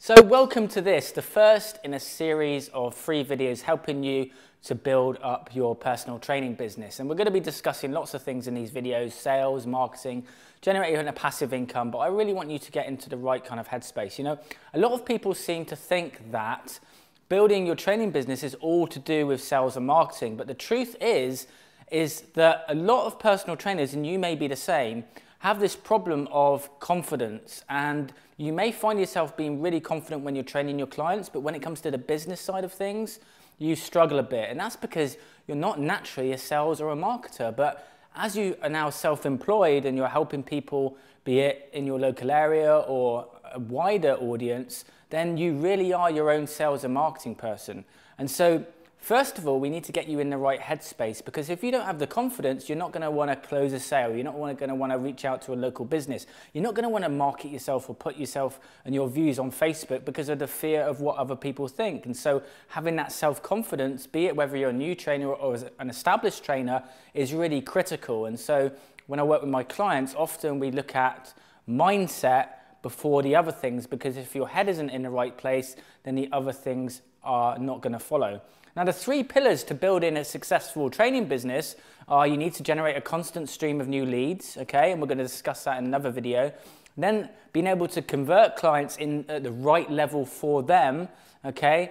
So welcome to this, the first in a series of free videos helping you to build up your personal training business. And we're going to be discussing lots of things in these videos: sales, marketing, generating a passive income. But I really want you to get into the right kind of headspace. You know, a lot of people seem to think that building your training business is all to do with sales and marketing. But the truth is that a lot of personal trainers, and you may be the same, have this problem of confidence, and you may find yourself being really confident when you're training your clients, but when it comes to the business side of things, you struggle a bit. And that's because you're not naturally a sales or a marketer. But as you are now self-employed and you're helping people, be it in your local area or a wider audience, then you really are your own sales and marketing person. And so first of all, we need to get you in the right headspace, because if you don't have the confidence, you're not going to want to close a sale. You're not going to want to reach out to a local business. You're not going to want to market yourself or put yourself and your views on Facebook because of the fear of what other people think. And so having that self-confidence, be it whether you're a new trainer or an established trainer, is really critical. And so when I work with my clients, often we look at mindset before the other things, because if your head isn't in the right place, then the other things are not going to follow. Now, the three pillars to building a successful training business are: you need to generate a constant stream of new leads, okay? And we're going to discuss that in another video. Then being able to convert clients in at the right level for them, okay?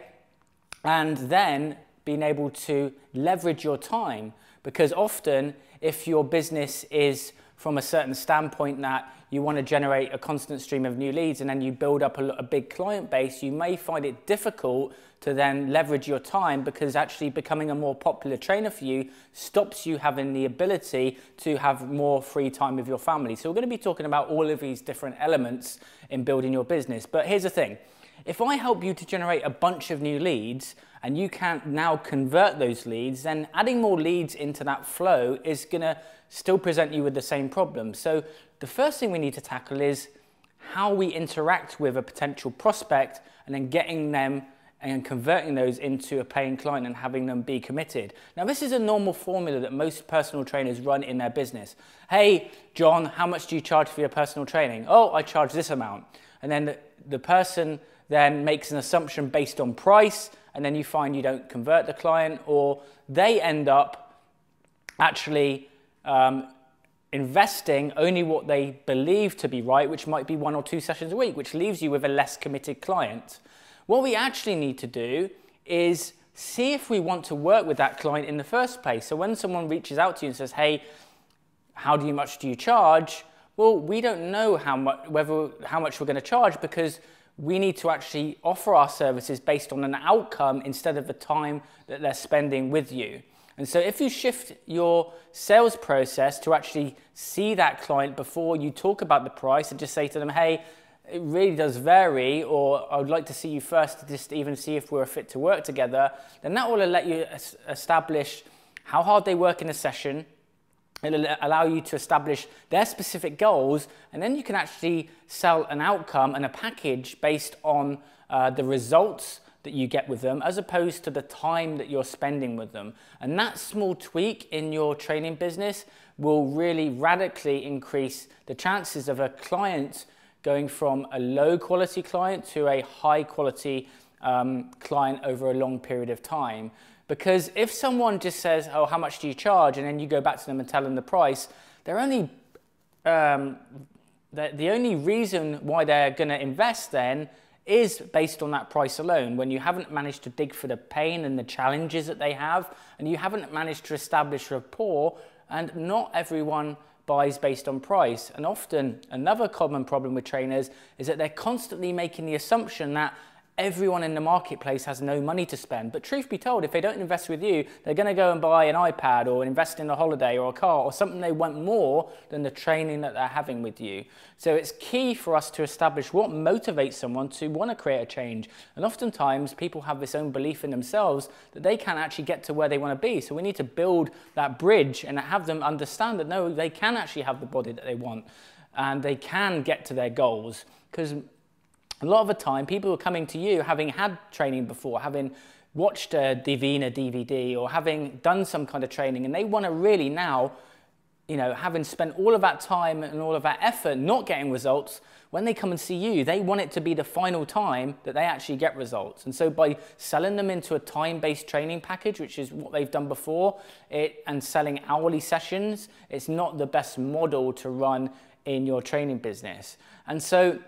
And then being able to leverage your time, because often if your business is from a certain standpoint that you want to generate a constant stream of new leads and then you build up a big client base, you may find it difficult to then leverage your time, because actually becoming a more popular trainer for you stops you having the ability to have more free time with your family. So we're going to be talking about all of these different elements in building your business. But here's the thing. If I help you to generate a bunch of new leads and you can now convert those leads, then adding more leads into that flow is going to still present you with the same problem. So the first thing we need to tackle is how we interact with a potential prospect, and then getting them and converting those into a paying client and having them be committed. Now, this is a normal formula that most personal trainers run in their business. Hey, John, how much do you charge for your personal training? Oh, I charge this amount. And then the person then makes an assumption based on price, and then you find you don't convert the client, or they end up actually investing only what they believe to be right, which might be 1 or 2 sessions a week, which leaves you with a less committed client. What we actually need to do is see if we want to work with that client in the first place. So when someone reaches out to you and says, hey, how much do you charge? Well, we don't know how much we're going to charge, because we need to actually offer our services based on an outcome instead of the time that they're spending with you. And so if you shift your sales process to actually see that client before you talk about the price, and just say to them, hey, it really does vary, or I would like to see you first to just even see if we're a fit to work together, then that will let you establish how hard they work in a session. It'll allow you to establish their specific goals, and then you can actually sell an outcome and a package based on the results that you get with them, as opposed to the time that you're spending with them. And that small tweak in your training business will really radically increase the chances of a client going from a low quality client to a high quality client over a long period of time. Because if someone just says, oh, how much do you charge? And then you go back to them and tell them the price, they're only, the only reason why they're going to invest then is based on that price alone, when you haven't managed to dig for the pain and the challenges that they have, and you haven't managed to establish rapport. And not everyone buys based on price. And often another common problem with trainers is that they're constantly making the assumption that everyone in the marketplace has no money to spend. But truth be told, if they don't invest with you, they're going to go and buy an iPad or invest in a holiday or a car or something they want more than the training that they're having with you. So it's key for us to establish what motivates someone to want to create a change. And oftentimes people have this own belief in themselves that they can't actually get to where they want to be. So we need to build that bridge and have them understand that no, they can actually have the body that they want and they can get to their goals. Because a lot of the time, people are coming to you having had training before, having watched a Divina DVD or having done some kind of training, and they want to really now having spent all of that time and all of that effort not getting results, when they come and see you, they want it to be the final time that they actually get results. And so by selling them into a time-based training package, which is what they've done before, and selling hourly sessions, it's not the best model to run in your training business. And so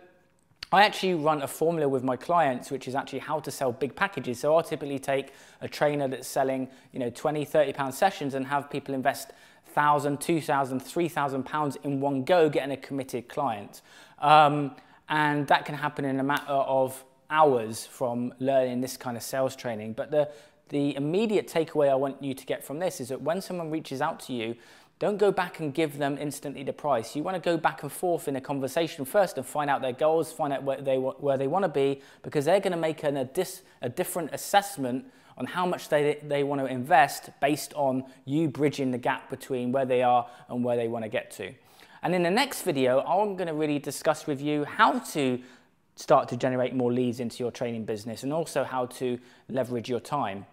I actually run a formula with my clients, which is actually how to sell big packages. So I'll typically take a trainer that's selling, 20, 30 pound sessions and have people invest £1,000, £2,000, £3,000 in one go, getting a committed client. And that can happen in a matter of hours from learning this kind of sales training. But the immediate takeaway I want you to get from this is that when someone reaches out to you, don't go back and give them instantly the price. You want to go back and forth in a conversation first and find out their goals, find out where they want to be, because they're going to make a different assessment on how much they want to invest based on you bridging the gap between where they are and where they want to get to. And in the next video, I'm going to really discuss with you how to start to generate more leads into your training business and also how to leverage your time.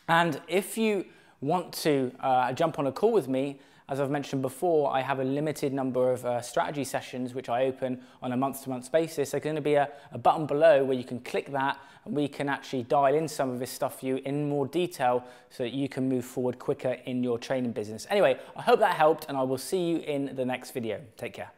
And if you want to jump on a call with me, as I've mentioned before, I have a limited number of strategy sessions which I open on a month-to-month basis. There's going to be a button below where you can click that and we can actually dial in some of this stuff for you in more detail so that you can move forward quicker in your training business. Anyway, I hope that helped and I will see you in the next video. Take care.